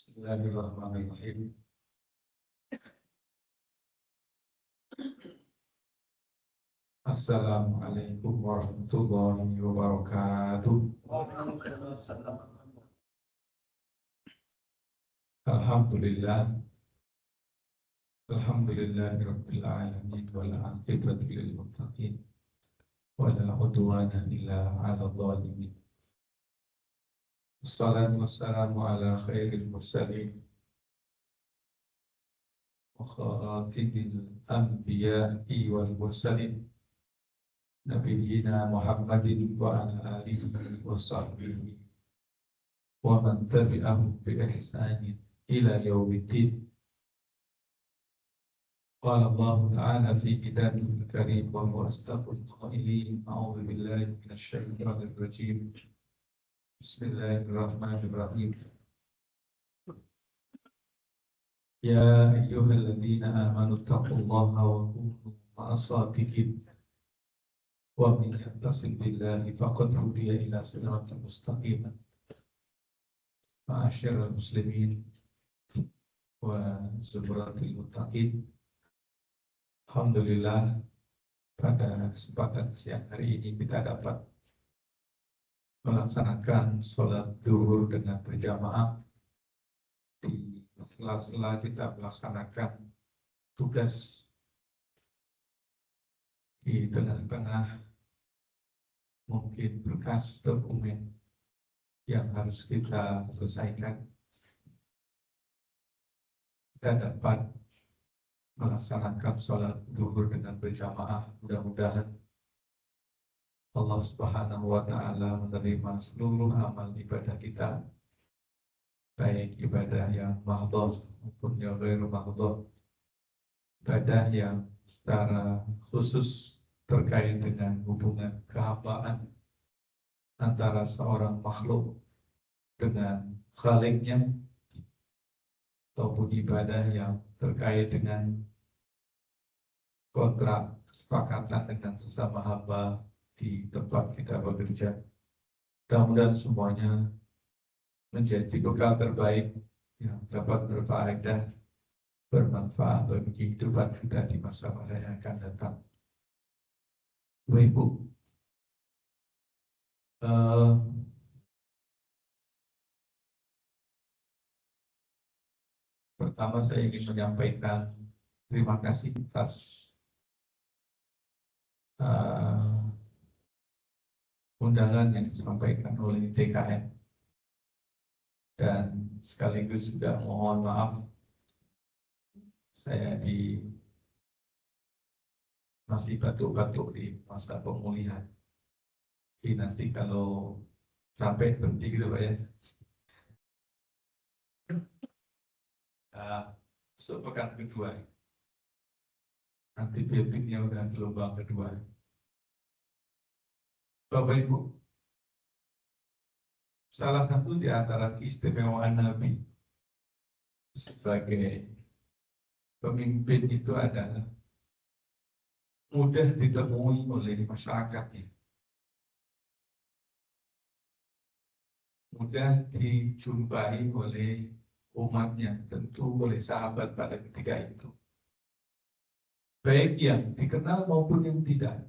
Bismillahirrahmanirrahim. Assalamualaikum warahmatullahi wabarakatuh. Alhamdulillah. Alhamdulillahirabbil alamin wal aqibatu lil muttaqin wa la udwana illa 'alal zalimin. Wassalatu wassalamu ala khairil mursalin wa khatimil anbiya'i wal mursalin Nabiyyina Muhammadin wa ala alihi wa sahbihi wa man tabi'ahum bi ihsanin ila yaumiddin. Qala Allah Ta'ala fi kitabihil karim wa huwa asdaqul qailin. A'udzu billahi minasy syaithanir rajim. Bismillahirrahmanirrahim. Ya ayyuhalladzina amanu taqullaha wa kunu ma'as-shadiqin. Wa man yattasil billahi faqad hudiya ila siratal mustaqim. Ma'asyiral muslimin wa zumratil muttaqin. Alhamdulillah, pada kesempatan siang hari ini kita dapat melaksanakan sholat zuhur dengan berjamaah di sela-sela kita melaksanakan tugas di tengah-tengah mungkin berkas dokumen yang harus kita selesaikan. Kita dapat melaksanakan sholat zuhur dengan berjamaah. Mudah-mudahan Allah Subhanahu wa Ta'ala menerima seluruh amal ibadah kita, baik ibadah yang mahdhah maupun yang ghairu mahdhah, ibadah yang secara khusus terkait dengan hubungan kehambaan antara seorang makhluk dengan Khalik-nya, ataupun ibadah yang terkait dengan kontrak kesepakatan dengan sesama hamba di tempat kita bekerja. Mudah-mudahan semuanya menjadi bekal terbaik yang dapat berfaedah, bermanfaat bagi kehidupan kita di masa-masa yang akan datang. Ibu, pertama saya ingin menyampaikan terima kasih atas undangan yang disampaikan oleh DKM, dan sekaligus juga mohon maaf saya masih batuk-batuk di masa pemulihan. Jadi nanti kalau sampai berhenti gitu Pak ya. So, pekan kedua, antibiotiknya udah gelombang kedua. Bapak Ibu, salah satu di antara keistimewaan Nabi sebagai pemimpin itu adalah mudah ditemui oleh masyarakatnya, mudah dijumpai oleh umatnya, tentu oleh sahabat pada ketika itu, baik yang dikenal maupun yang tidak,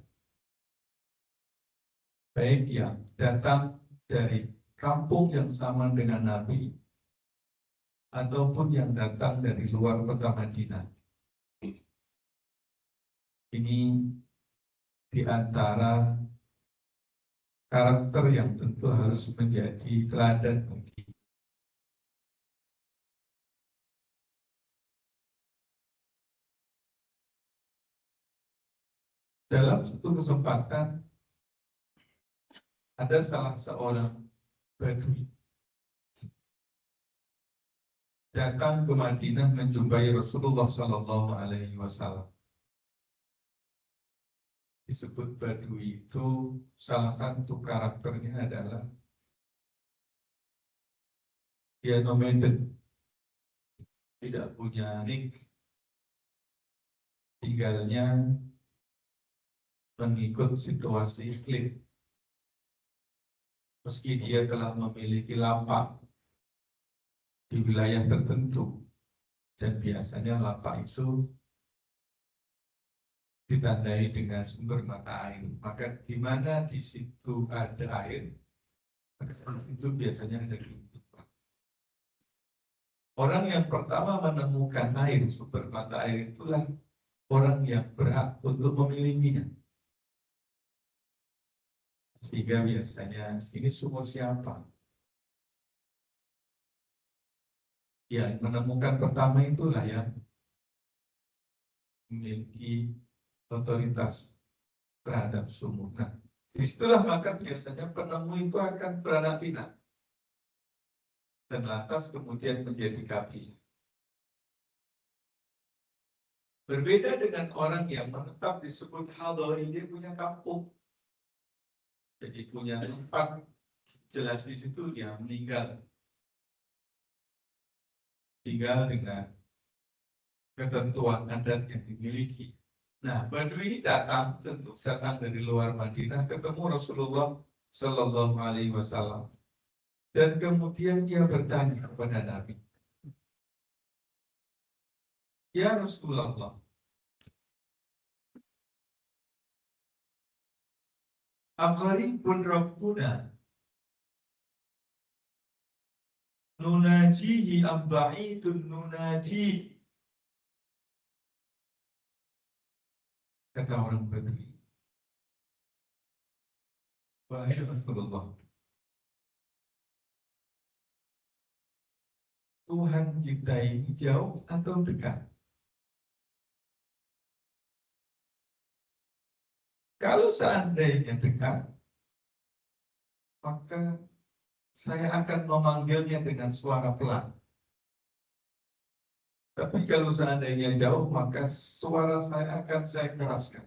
baik yang datang dari kampung yang sama dengan Nabi ataupun yang datang dari luar kota Madinah. Ini di antara karakter yang tentu harus menjadi teladan bagi dalam satu kesempatan. Ada salah seorang Badui datang ke Madinah menjumpai Rasulullah Sallallahu Alaihi Wasallam. Disebut Badui itu salah satu karakternya adalah dia nomeden, tidak punya nik, tinggalnya mengikut situasi iklim. Meski dia telah memiliki lapak di wilayah tertentu, dan biasanya lapak itu ditandai dengan sumber mata air. Maka di mana di situ ada air, itu biasanya ada kehidupan. Orang yang pertama menemukan air, sumber mata air itulah orang yang berhak untuk memilikinya. Sehingga biasanya ini sumur siapa? Yang menemukan pertama itulah yang memiliki otoritas terhadap sumur. Nah, disitulah maka biasanya penemu itu akan beranak pinak dan lantas kemudian menjadi kafir. Berbeda dengan orang yang menetap disebut hadari, dia punya kampung, jadi punya tempat, jelas di situ dia meninggal, tinggal dengan ketentuan adat yang dimiliki. Nah, Badui ini datang, tentu datang dari luar Madinah, ketemu Rasulullah Shallallahu Alaihi Wasallam, dan kemudian dia bertanya kepada Nabi, ya Rasulullah, aqaribun rabbuna nunajihi amba'idun nunajihi. Kata orang Badui, wahai Rasulullah, Tuhan kita ini jauh atau dekat? Kalau seandainya dekat, maka saya akan memanggilnya dengan suara pelan. Tapi kalau seandainya jauh, maka suara saya akan saya keraskan.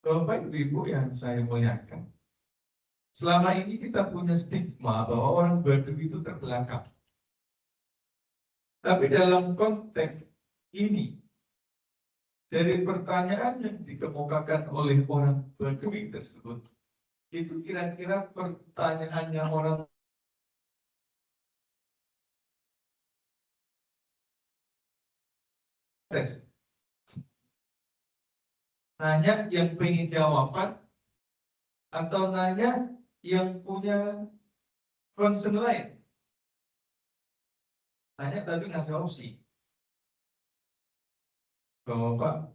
Bapak Ibu yang saya muliakan, selama ini kita punya stigma bahwa orang Badui itu terbelakang. Tapi dalam konteks ini, dari pertanyaan yang dikemukakan oleh orang Badui tersebut, itu kira-kira pertanyaannya orang tes. Nanya yang pengen jawaban atau nanya yang punya concern lain. Nanya tapi ngasih opsi. Kalau Pak,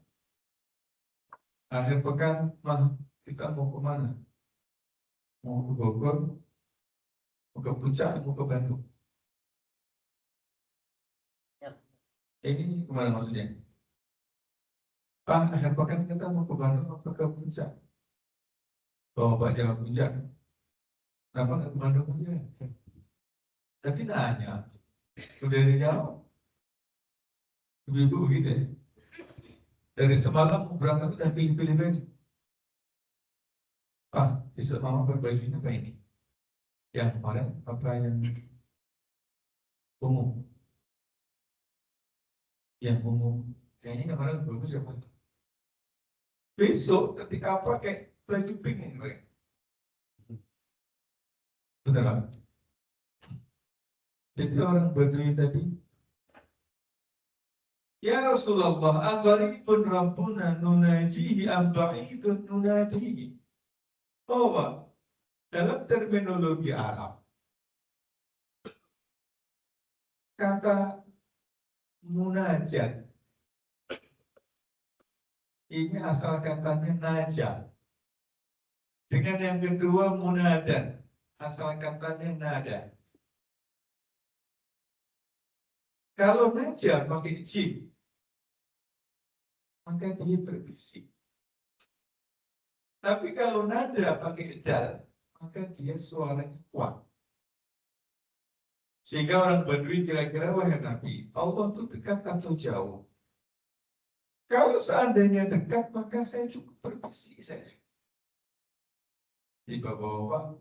akhir pekan, kita mau kemana? Mau ke Bogor, mau ke Puncak, mau ke Bandung. Ini kemana maksudnya? Pak, akhir pekan kita mau ke Bandung atau ke Puncak? Kalau Pak jalan Puncak, kenapa nggak ke Bandung aja? Tapi nanya, udah dijawab. Ibu-ibu begitu ya. Dari semalam berangkat udah pilih-pilih baju. Pak, besok mama berbajunya apa ini? Yang kemarin apa yang umum? Yang umum. Kayaknya kemarin bagus ya Pak. Besok ketika pakai baju pink ini, Pak. Beneran. Jadi orang Badui tadi, ya Rasulullah, aqaribun rabbuna nunajihi amba'idun nunajihi. Oh Pak, dalam terminologi Arab, kata munajat ini asal katanya najah. Dengan yang kedua munadan, asal katanya nada. Kalau najah pakai jim, maka dia berbisik. Tapi kalau nada pakai dal, maka dia suaranya kuat. Sehingga orang Badui kira-kira, wahai Nabi, Allah itu dekat atau jauh? Kalau seandainya dekat, maka saya cukup berbisik saja. Jadi Bapak-Bapak,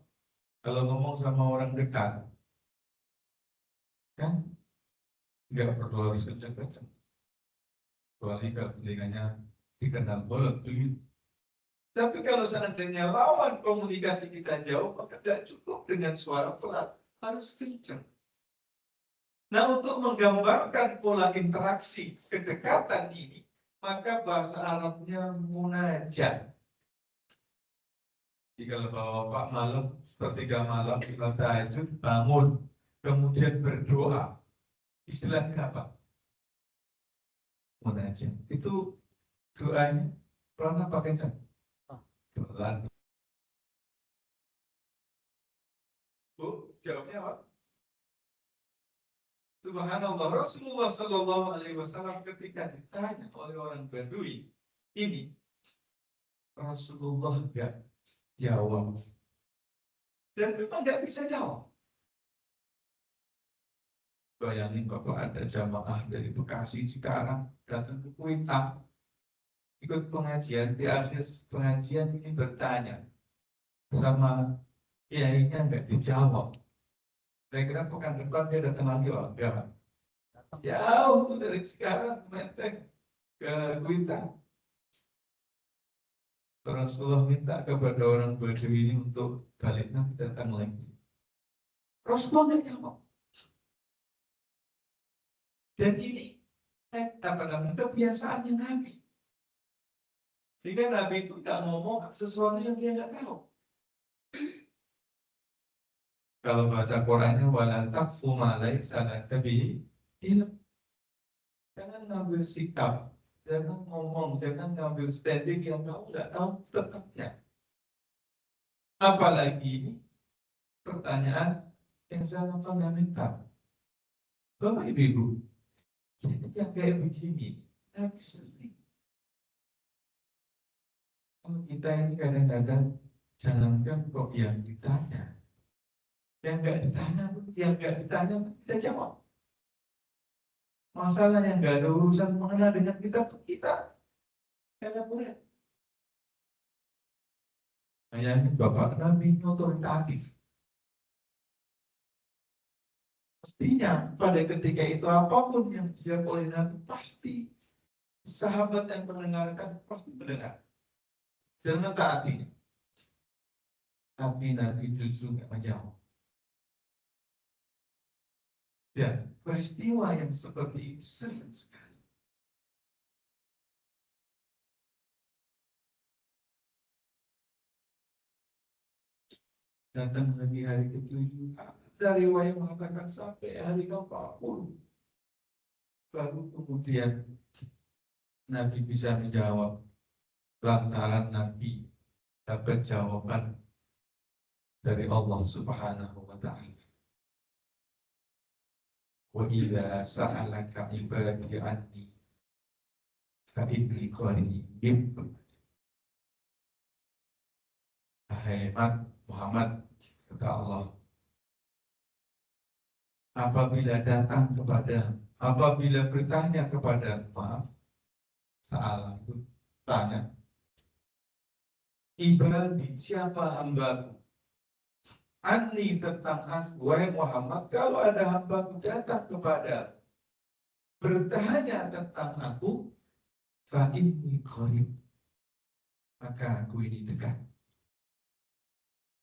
kalau ngomong sama orang dekat, kan nggak perlu harus kencang-kencang. Kecuali kalau telinganya dikenal bolot begitu. Tapi kalau seandainya lawan komunikasi kita jauh, maka tidak cukup dengan suara pelan, harus kencang. Nah, untuk menggambarkan pola interaksi kedekatan ini, maka bahasa Arabnya munajat. Jadi kalau Bapak malam, sepertiga malam, kita tahajud, bangun, kemudian berdoa. Istilahnya apa? Munajat. Itu doanya pelan apa kencang? Pelan. Bu, jawabnya apa? Subhanallah, Rasulullah Shallallahu Alaihi Wasallam ketika ditanya oleh orang Badui ini, Rasulullah nggak jawab, dan memang nggak bisa jawab. Bayangin Bapak ada jamaah dari Bekasi sekarang datang ke Kuitang, ikut pengajian, di akhir pengajian ini bertanya sama kiainya nggak dijawab. Kira-kira pekan depan dia datang lagi, oh enggak. Jauh tuh dari sekarang Menteng ke Kuitang. Rasulullah minta kepada orang Badui ini untuk balik nanti datang lagi. Rasulullah nggak jawab. Dan ini kebiasaannya Nabi. Jika Nabi itu tidak ngomong sesuatu yang dia nggak tahu. Kalau bahasa Qurannya wala taqfu ma laisa laka bihi ilm. Jangan ngambil sikap, jangan ngomong, jangan ngambil standing yang kamu nggak tahu tetapnya. Apalagi pertanyaan yang sangat fundamental. Bapak Ibu, jadi yang kayak begini, Nabi sering. Kalau kita ini kadang-kadang jangankan kok yang ditanya, yang nggak ditanya pun kita jawab. Masalah yang nggak ada urusan mengenai dengan kita nggak boleh. Kayaknya Bapak Nabi otoritatif. Pastinya pada ketika itu apapun yang dijawab oleh Nabi pasti sahabat yang mendengarkan pasti mendengar dan mentaatinya. Tapi Nabi justru nggak menjawab. Dan peristiwa yang seperti itu sering sekali. Datang lagi hari ke-7, dari riwayat mengatakan sampai hari ke-40. Baru kemudian Nabi bisa menjawab. Lantaran Nabi dapat jawaban dari Allah Subhanahu wa Ta'ala. Wa idza sa'alaka ibadi anni fa inni qarib. Hai Muhammad, kata Allah, apabila bertanya kepada maaf, salah itu tanya, ibadi siapa hambaku? Anni tentang aku, wahai Muhammad, kalau ada hambaku datang kepada bertanya tentang aku, fa inni qarib, maka aku ini dekat.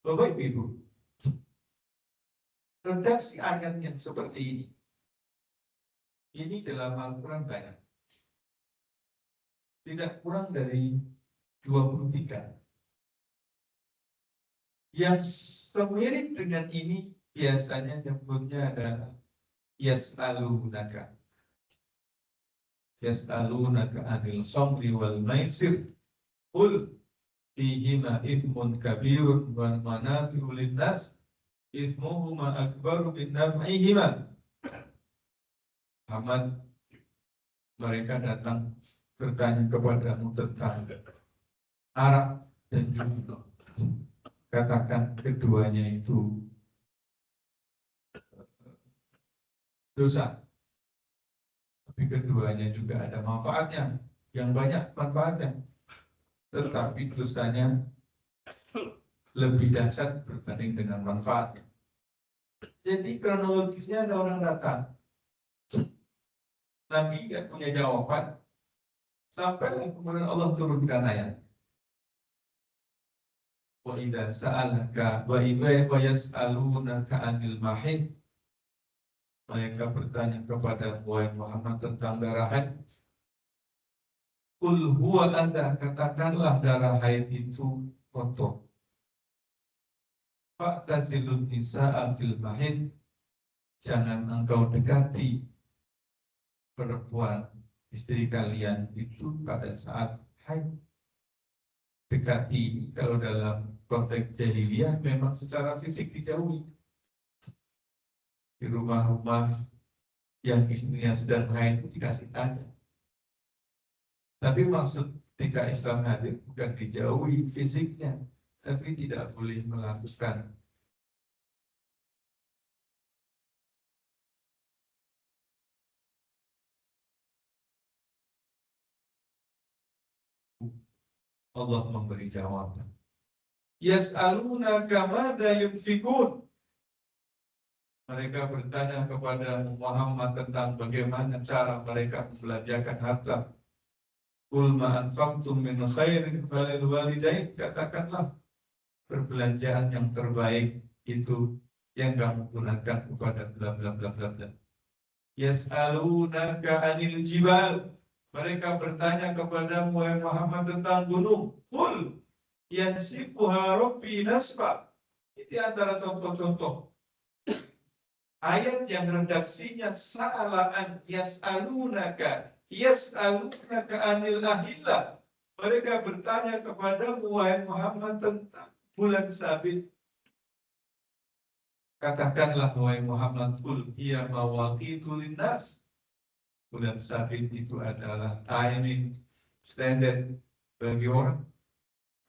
Bapak Ibu, redaksi ayat yang seperti ini dalam Al-Quran banyak. Tidak kurang dari 23. Yang semirip dengan ini biasanya nyebutnya adalah yas'alunaka. Yas'alunaka anil khamri wal maisir. Qul fihima ithmun kabirun wa manafi'u linnas ithmuhuma akbaru min naf'ihima. Muhammad, mereka datang bertanya kepadamu tentang arak dan juga katakan keduanya itu dosa, tapi keduanya juga ada manfaatnya, yang banyak manfaatnya, tetapi dosanya lebih dahsyat berbanding dengan manfaatnya. Jadi kronologisnya ada orang datang, Nabi tidak punya jawaban, sampai kemudian Allah turunkan ayat. Wa idza sa'alaka wa yas'alunaka 'anil mahid Mereka bertanya kepada Muhammad tentang darah haid. Qul huwa adha, katakanlah darah haid itu kotor. Fa'tazilun nisa'a fil mahid, jangan engkau dekati perempuan istri kalian itu pada saat haid. Dekati kalau dalam konteks jahiliyah memang secara fisik dijauhi. Di rumah-rumah yang istrinya sedang haid itu dikasih tanda. Tapi maksud ketika Islam hadir bukan dijauhi fisiknya, tapi tidak boleh melakukan Allah memberi jawaban. Yas'alunaka madza yunfikun. Mereka bertanya kepada Muhammad tentang bagaimana cara mereka membelanjakan harta. Qul ma anfaqtum min khairin falil walidain, katakanlah perbelanjaan yang terbaik itu yang kamu gunakan kepada bla bla bla bla bla. Yas'alunaka 'anil jibal. Mereka bertanya kepada Muhammad tentang gunung. Qul yansifuha rabbi nasfa. Ini antara contoh-contoh ayat yang redaksinya sa'alaan yas'alunaka anil ahillah. Mereka bertanya kepada Muhammad tentang bulan sabit. Katakanlah Muhammad, qul hiya mawaqitu linnas. Bulan sabit itu adalah timing standard bagi orang.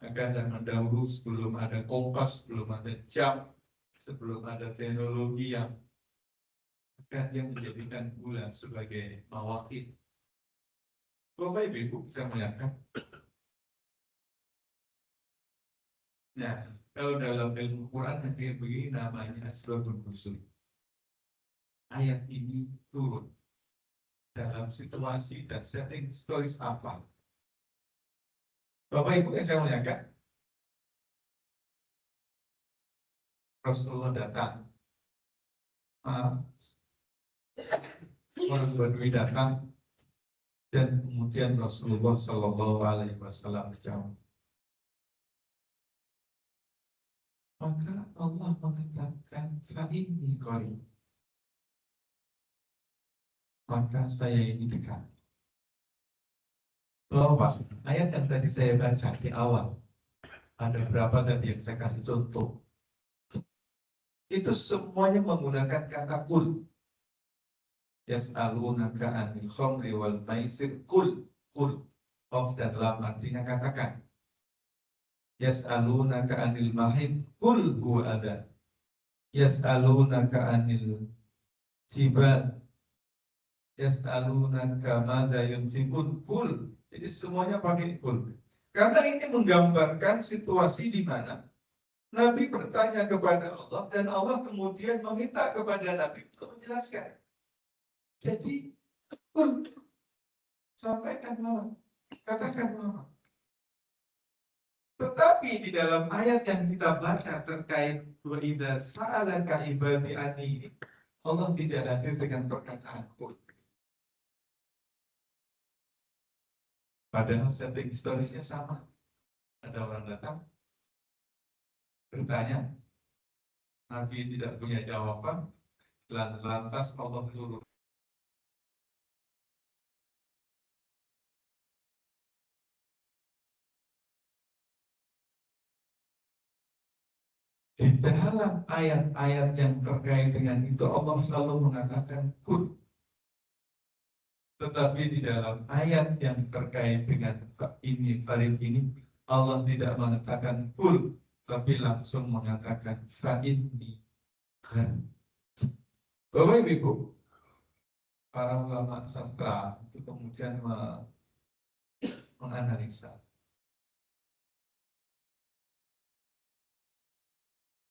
Maka zaman dahulu sebelum ada kompas, sebelum ada jam, sebelum ada teknologi yang yang menjadikan bulan sebagai mawaqit. Bapak Ibu bisa melihat. Nah, kalau dalam ilmu Quran kayak begini namanya asbabun nuzul. Ayat ini turun dalam situasi dan setting stories apa? Bapak Ibu yang saya muliakan, Rasulullah datang, orang Badui datang, dan kemudian Rasulullah Shallallahu Alaihi Wasallam menjawab. Maka Allah mengatakan, "Fa'inni qarib." Maka saya ini dekat. Bapak, ayat yang tadi saya baca di awal, ada berapa tadi yang saya kasih contoh? Itu semuanya menggunakan kata kul. Yas'alunaka 'anil khamri wal maisir, kul. Of dan lam artinya katakan. Yas'alunaka 'anil mahid, kul huwa adha. Yas'alunaka 'anil jibal, yas'alunaka madza yunfikun, kul. Jadi semuanya pakai kul. Karena ini menggambarkan situasi di mana Nabi bertanya kepada Allah dan Allah kemudian meminta kepada Nabi untuk menjelaskan. Jadi, kul, sampaikan Muhammad, katakan Muhammad. Tetapi di dalam ayat yang kita baca terkait wa idza sa'alaka ibadi anni, Allah tidak hadir dengan perkataan kul. Padahal setting historisnya sama. Ada orang datang bertanya, Nabi tidak punya jawaban, lantas Allah turun. Di dalam ayat-ayat yang terkait dengan itu Allah selalu mengatakan kul. Tetapi di dalam ayat yang terkait dengan ini, farid ini, Allah tidak mengatakan kul, tapi langsung mengatakan fa'inni khan. Bapak Ibu, para ulama sastra itu kemudian menganalisa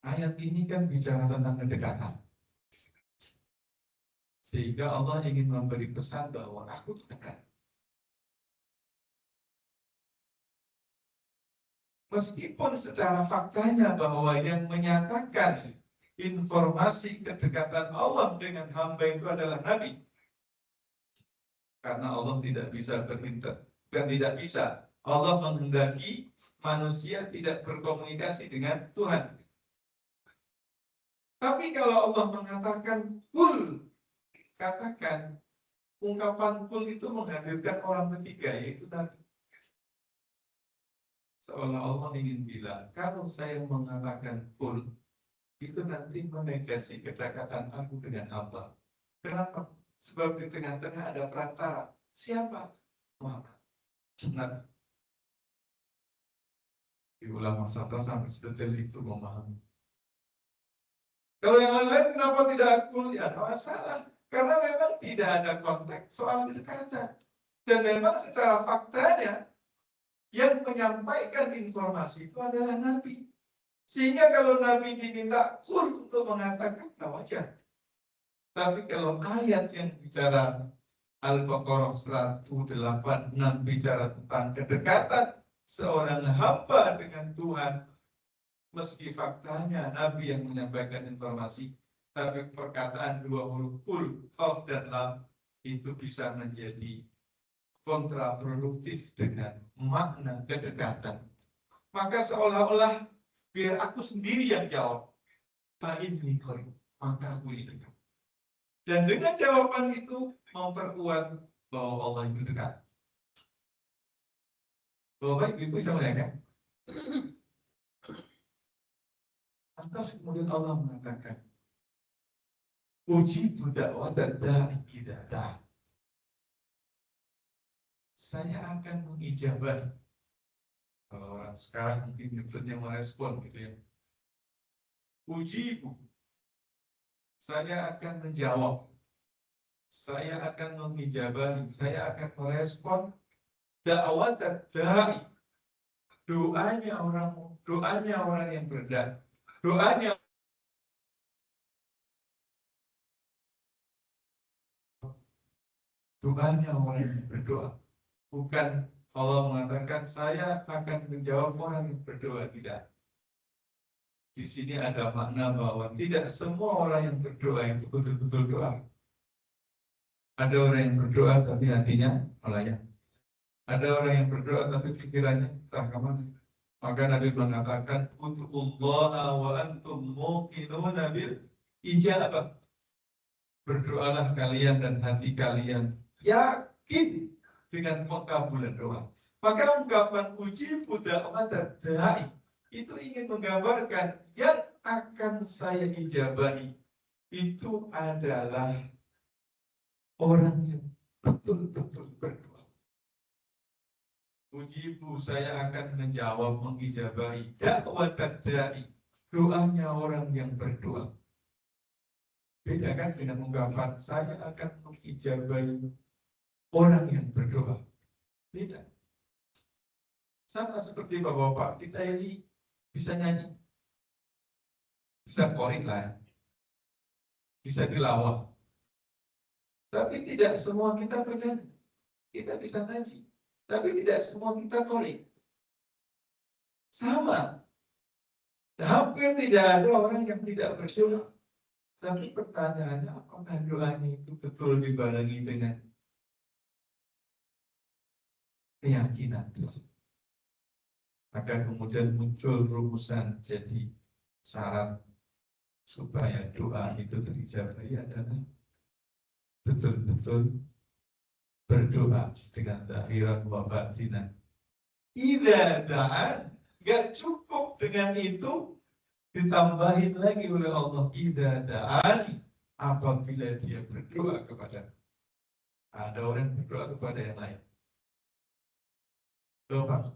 ayat ini kan bicara tentang kedekatan. Sehingga Allah ingin memberi pesan bahwa aku dekat. Meskipun secara faktanya bahwa yang menyatakan informasi kedekatan Allah dengan hamba itu adalah Nabi. Karena Allah tidak bisa bukan tidak bisa. Allah menghendaki manusia tidak berkomunikasi dengan Tuhan. Tapi kalau Allah mengatakan kul, katakan, ungkapan kul itu menghadirkan orang ketiga, yaitu Nabi. Seolah Allah ingin bilang, kalau saya mengatakan kul, itu nanti menegasi kedekatan aku dengan Allah. Kenapa? Sebab di tengah-tengah ada perantara. Siapa? Muhammad. Nabi. Di ulama sastra sampai sedetail itu memahami. Kalau yang lain kenapa tidak akul? Ya masalah. Karena memang tidak ada konteks soal kedekatan. Dan memang secara faktanya yang menyampaikan informasi itu adalah Nabi. Sehingga kalau Nabi diminta kul untuk mengatakan, nah wajar. Tapi kalau ayat yang bicara Al-Baqarah 186 bicara tentang kedekatan seorang hamba dengan Tuhan, meski faktanya Nabi yang menyampaikan informasi, tapi perkataan dua huruf kul, qaf dan lam itu bisa menjadi kontraproduktif dengan makna kedekatan. Maka seolah-olah biar aku sendiri yang jawab. Fa'inni qarib, maka aku ini dekat. Dan dengan jawaban itu memperkuat bahwa Allah itu dekat. Bapak Ibu bisa melihat. Lantas kemudian Allah mengatakan, ujibu da'watad da'i idza da'a. Saya akan mengijabahi. Kalau orang sekarang mungkin nyebutnya merespon gitu ya. Ujibu. Saya akan menjawab. Saya akan mengijabahi. Saya akan merespon da'watad da'i. Doanya orang yang berdoa. Doanya orang yang berdoa. Bukan Allah mengatakan saya akan menjawab orang yang berdoa, tidak. Di sini ada makna bahwa tidak semua orang yang berdoa itu betul-betul doa. Ada orang yang berdoa tapi hatinya melayang. Ada orang yang berdoa tapi pikirannya entah kemana. Maka Nabi mengatakan Utu'ullaha wa antum muqinuna bil ijabah. Berdoalah kalian dan hati kalian yakin dengan pengkabulan doa. Maka ungkapan ujibu da'watad da'i itu ingin menggambarkan yang akan saya ijabahi itu adalah orang yang betul-betul berdoa. Ujibu, saya akan menjawab, mengijabahi da'watad da'i, doanya orang yang berdoa. Beda kan dengan ungkapan saya akan mengijabahi orang yang berdoa. Tidak. Sama seperti bapak-bapak, kita ini bisa nyanyi, bisa korek lah, bisa tilawah. Tapi tidak semua kita bernyanyi. Kita bisa ngaji, tapi tidak semua kita korek. Sama. Hampir tidak ada orang yang tidak berdoa. Tapi pertanyaannya, apakah doanya itu betul dibarengi dengan keyakinan tersebut? Maka kemudian muncul rumusan, jadi syarat supaya doa itu terijabahi adalah betul-betul berdoa dengan zahiran wa batinan. Idza da'an, gak cukup dengan itu, ditambahin lagi oleh Allah, idza da'an, apabila dia berdoa kepada ada orang yang berdoa kepada yang lain. Coba,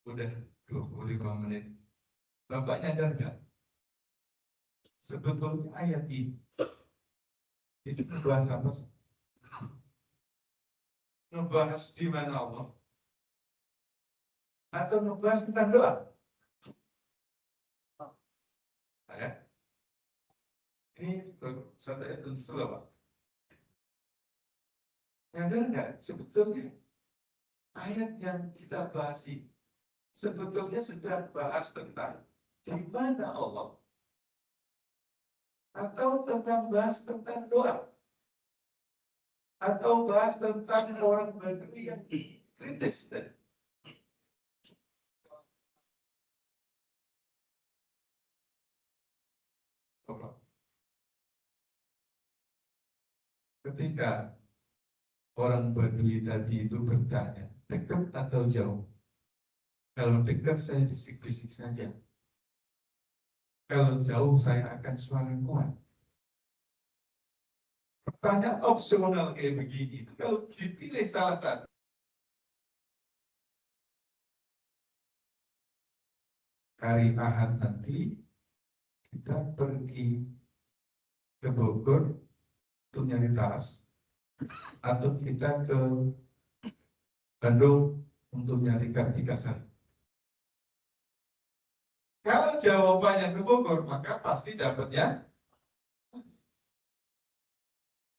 udah 25 menit. Bapak nyadar gak? Sebetulnya ayat ini itu ngebahas apa sih? Ngebahas di mana Allah? Atau ngebahas tentang doa? Ada? Ini satu ayat selama. Pak. Nyadar nggak? Sebetulnya ayat yang kita bahas ini sebetulnya sedang bahas tentang di mana Allah. Atau tentang bahas tentang doa, atau bahas tentang orang Badui yang kritis. Ketika orang Badui tadi itu bertanya, dekat atau jauh? Kalau dekat saya bisik-bisik saja. Kalau jauh saya akan suara kuat. Pertanyaan opsional kayak begini, itu kalau dipilih salah satu. Hari Ahad nanti kita pergi ke Bogor untuk nyari tas, atau kita ke Bandung untuk nyari Kartika Sari. Kalau jawabannya ke Bogor, maka pasti dapatnya.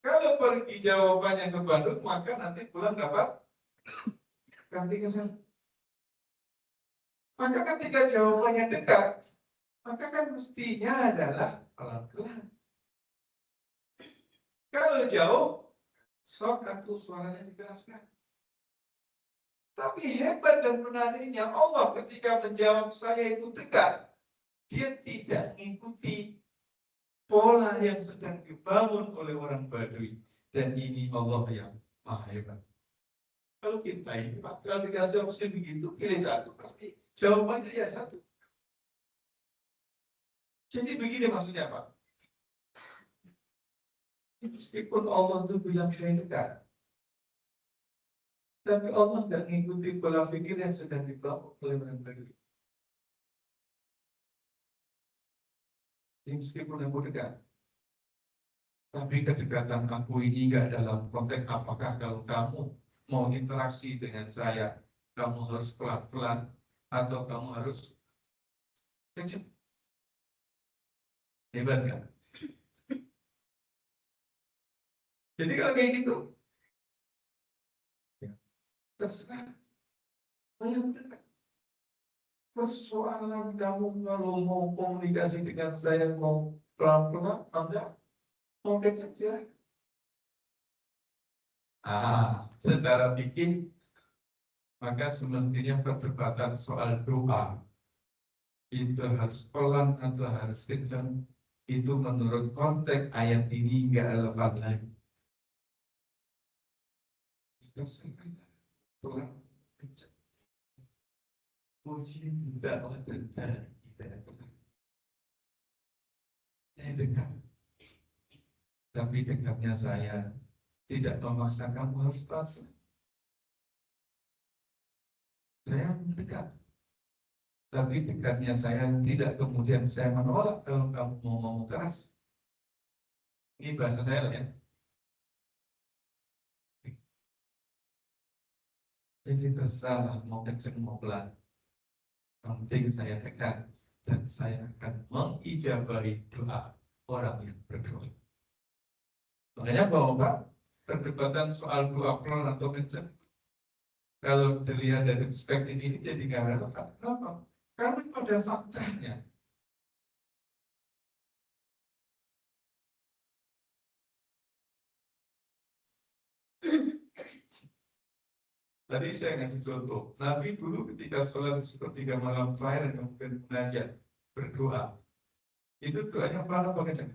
Kalau pergi jawabannya ke Bandung, maka nanti pulang dapat Kartika Sari. Maka ketika jawabannya dekat, maka kan mestinya adalah pelan-pelan. Kalau jauh, sok atau suaranya dikeraskan. Tapi hebat dan menariknya Allah ketika menjawab saya itu dekat. Dia tidak mengikuti pola yang sedang dibangun oleh orang Badui. Dan ini Allah yang maha hebat. Kalau kita ini, kalau dikasih opsi begitu, pilih satu, pasti jawabannya ya satu. Jadi begini maksudnya Pak. Meskipun Allah itu bilang saya dekat, tapi Allah tidak mengikuti pola pikir yang sedang dibangun oleh orang Badui. Meskipun aku dekat, tapi kedekatan aku ini enggak dalam konteks apakah kalau kamu mau interaksi dengan saya, kamu harus pelan-pelan atau kamu harus kencang. Hebat kan? Jadi kalau kayak gitu, ya, terserah. Yang dekat. Persoalan kamu kalau mau komunikasi dengan saya mau pelan-pelan, Anda mau kencang ya? Secara fikih maka semestinya perdebatan soal doa itu harus pelan atau harus kencang, itu menurut konteks ayat ini enggak relevan lagi. Pelan kencang. Puji tidaklah dari kita. Saya dekat, tapi dekatnya saya tidak memaksakan harus pelan. Saya mendekat, tapi dekatnya saya tidak kemudian saya menolak kalau kamu mau ngomong keras. Ini bahasa saya ya. Jadi terserah mau kenceng mau pelan. Penting saya dekat dan saya akan mengijabahi doa orang yang berdoa. Makanya bahwa perdebatan soal doa pelan atau kenceng, kalau dilihat dari perspektif ini jadi nggak relevan. Kenapa? Karena pada faktanya tadi saya ngasih contoh, Nabi dulu ketika sholat sepertiga malam terakhir dan kemudian munajat berdoa, itu doanya pelan apa kencang?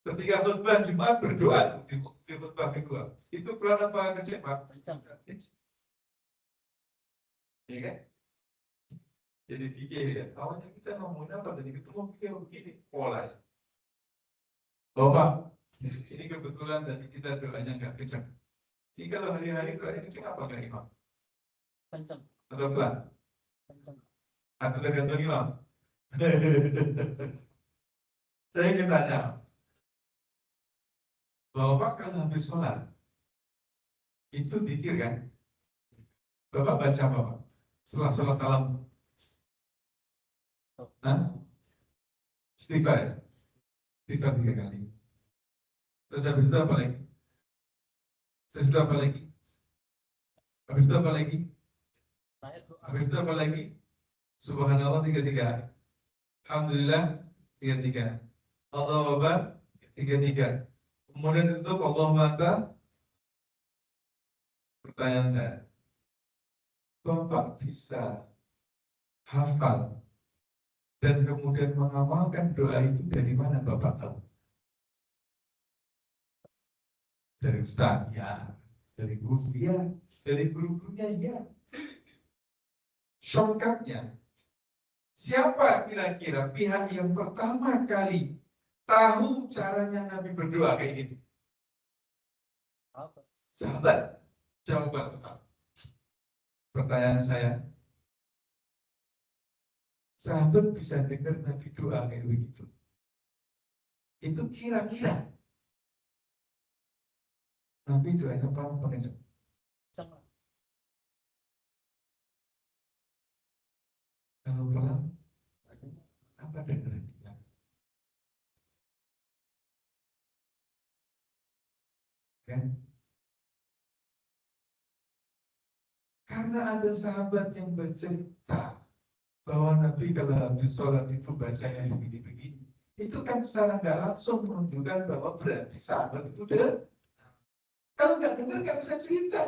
Ketika khutbah Jumat berdoa di khutbah kedua, itu pelan apa kencang Pak? Kencang. Iya kan? Jadi pikir ya, awalnya kita ngomongin apa tadi ketemu pikir begini polanya. Bapak, ini kebetulan tadi kita doanya nggak kencang. Jadi kalau hari-hari doanya kencang apa nggak Imam? Kencang. Atau pelan? Kencang. Atau tergantung Imam? Saya ingin tanya, Bapak kalau habis sholat, itu zikir kan? Bapak baca apa Pak? Setelah sholat salam? Istighfar ya? Istighfar 3 kali. Terus habis itu apa lagi? Habis itu apa lagi? Habis itu apa lagi? Habis itu apa lagi? Subhanallah 33. Alhamdulillah 33. Allahu Akbar 33. Kemudian ditutup Allahu Akbar. Pertanyaan saya, Bapak bisa hafal dan kemudian mengamalkan doa itu dari mana Bapak tahu? Dari Ustaz, ya. Dari guru, ya. Dari guru-gurunya, ya. Shortcutnya, siapa kira-kira pihak yang pertama kali tahu caranya Nabi berdoa kayak gitu? Sahabat. Jawaban tetap. Pertanyaan saya, sahabat bisa dengar Nabi doa kayak begitu? Itu kira-kira Nabi doanya apa nih? Kalau pelan, apa dengar dia? Kan? Karena ada sahabat yang bercerita bahwa Nabi kalau habis sholat itu bacanya begini-begini. Itu kan secara nggak langsung menunjukkan bahwa berarti sahabat itu dengar. Kalau nggak dengar nggak bisa cerita.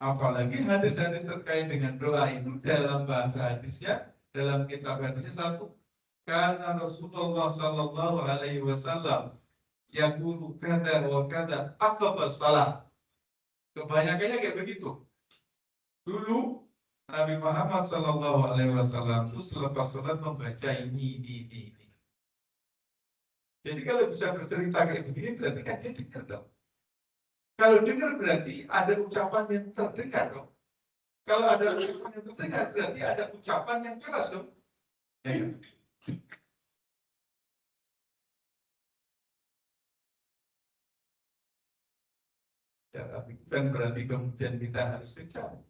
Apalagi hadis-hadis terkait dengan doa itu dalam bahasa hadisnya, dalam kitab hadisnya satu. Karena Rasulullah Sallallahu Alaihi Wasallam yang guru kata wa kata aqabas salat. Kebanyakannya kayak begitu. Dulu Nabi Muhammad Sallallahu Alaihi Wasallam itu selepas sholat membaca ini. Jadi kalau bisa bercerita kayak begini berarti kan dia dengar dong. Kalau dengar berarti ada ucapan yang terdengar dong. Kalau ada ucapan yang terdengar berarti ada ucapan yang keras dong. Ya. Ya, tapi bukan berarti kemudian kita harus kecam.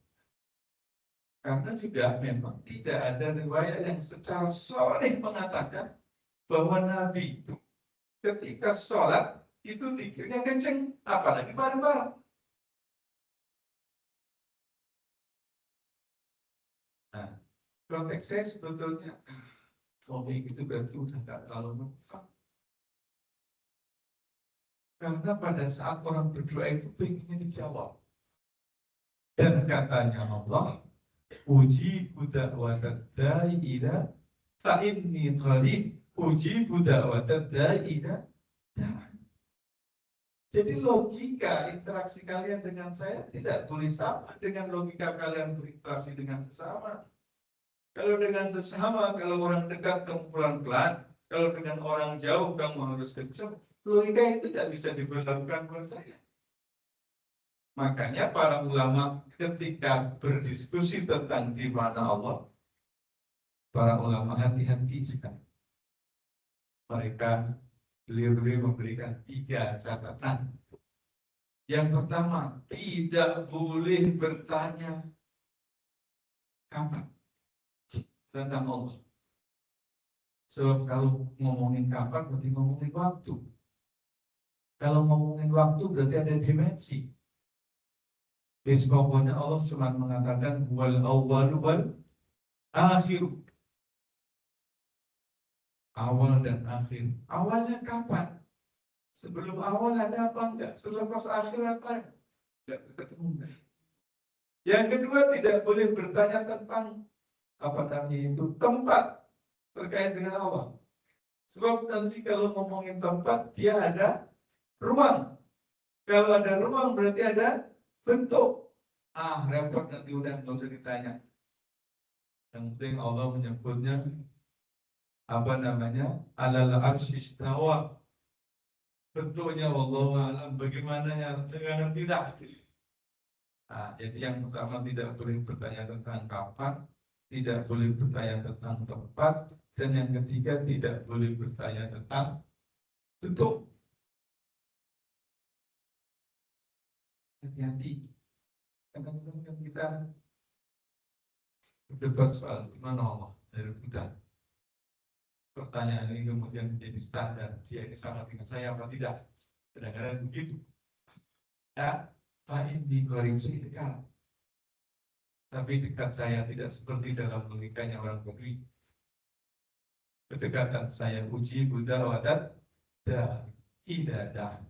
Karena juga memang tidak ada riwayat yang secara sharih mengatakan bahwa Nabi itu ketika sholat itu zikirnya kenceng, apalagi bareng-bareng. Nah, konteks saya sebetulnya topik itu berarti udah nggak terlalu manfaat. Karena pada saat orang berdoa itu pengen dijawab. Dan katanya Allah, uji budak watadai ila ta'inni qarib uji budak watadai ila ta'an. Jadi logika interaksi kalian dengan saya tidak boleh sama dengan logika kalian berinteraksi dengan sesama. Kalau dengan sesama, kalau orang dekat kamu pelan-pelan, kalau dengan orang jauh kamu harus kencang. Logika itu tidak bisa diberlakukan buat saya. Makanya para ulama ketika berdiskusi tentang di mana Allah, para ulama hati-hati sekali. Mereka beliau memberikan 3 catatan. Yang pertama, tidak boleh bertanya kapan tentang Allah. Sebab kalau ngomongin kapan berarti ngomongin waktu. Kalau ngomongin waktu berarti ada dimensi. Pokoknya Allah cuma mengatakan wal awwal wal akhir. Awal dan akhir. Awalnya kapan? Sebelum awal ada apa enggak? Selepas akhir apa? Enggak ketemu. Yang kedua, tidak boleh bertanya tentang apa namanya itu tempat terkait dengan Allah. Sebab nanti kalau ngomongin tempat, dia ada ruang. Kalau ada ruang berarti ada bentuk. Repot nanti udah nggak usah ditanya. Yang penting Allah menyebutnya apa namanya? Alal arsy istawa. Bentuknya wallahu alam, bagaimana dengan tidak. Jadi yang pertama tidak boleh bertanya tentang kapan, tidak boleh bertanya tentang tempat, dan yang ketiga tidak boleh bertanya tentang bentuk. Hati-hati. Kadang-kadang kita berdebat soal di mana Allah dari bukan. Pertanyaan ini kemudian menjadi standar, dia ini sama dengan saya apa tidak? Kadang-kadang begitu. Ya, Pak ini korupsi dekat. Tapi dekat saya tidak seperti dalam logikanya orang Badui. Kedekatan saya uji Buddha wadat dan ibadah.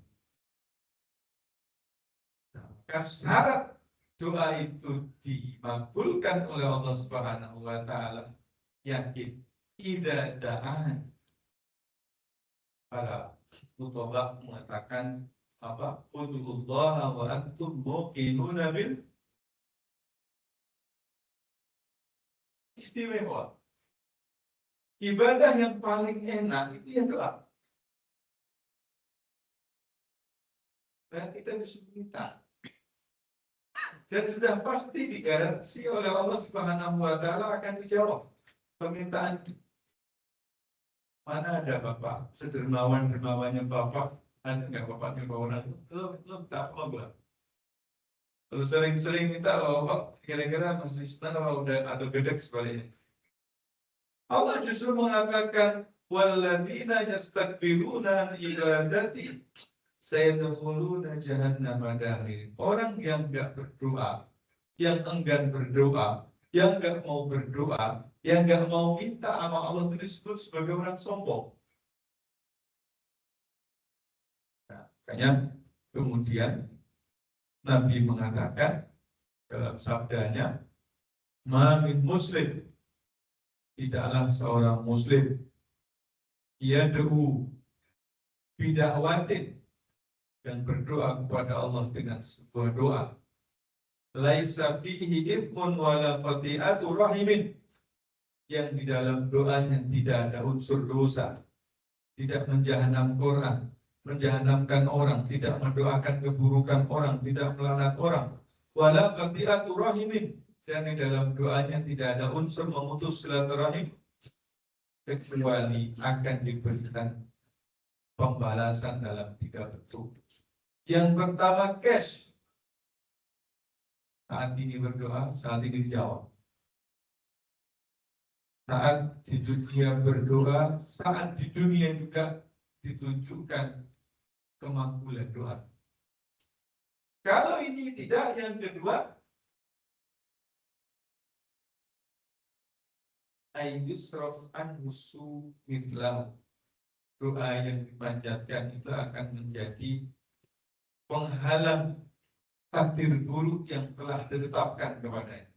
Maka syarat doa itu dimakbulkan oleh Allah Subhanahu wa taala yakin idadaan. Para mutawak mengatakan apa? Udhullah wa antum muqinuna bil istimewa. Ibadah yang paling enak itu ya doa. Dan kita disuruh minta. Dan sudah pasti digaransi oleh Allah Subhanahu wa taala akan dijawab permintaan itu. Mana ada Bapak sedermawan-dermawannya Bapak, ada nggak Bapaknya Bapak? Belum tak apa. Terus sering-sering minta Bapak, kira-kira masih senang atau udah atau gedek sebaliknya. Allah justru mengatakan walladzina yastakbiruna ibadati sayadkhuluna jahannama dakhir. Orang yang enggak berdoa, yang enggan berdoa, yang enggak mau berdoa, yang enggak mau minta sama Allah itu disebut sebagai orang sombong. Nah, makanya kemudian Nabi mengatakan dalam sabdanya, "Ma min muslim, tidaklah seorang muslim yad'u bida'watin dan berdoa kepada Allah dengan sebuah doa laisa fihi ithmun wala qati'atu rahimin, yang di dalam doanya tidak ada unsur dosa, tidak menjahanamkan orang, tidak mendoakan keburukan orang, tidak melaknat orang, wala qati'atu rahimin, dan di dalam doanya tidak ada unsur memutus silaturahim, kecuali akan diberikan pembalasan dalam 3 bentuk. Yang pertama cash. Saat ini berdoa, saat ini dijawab. Saat di dunia berdoa, saat di dunia juga ditunjukkan kemakbulan doa. Kalau ini tidak, yang kedua, ayyusraf an musu mithlahu. Doa yang dipanjatkan itu akan menjadi penghalang takdir buruk yang telah ditetapkan kepadanya.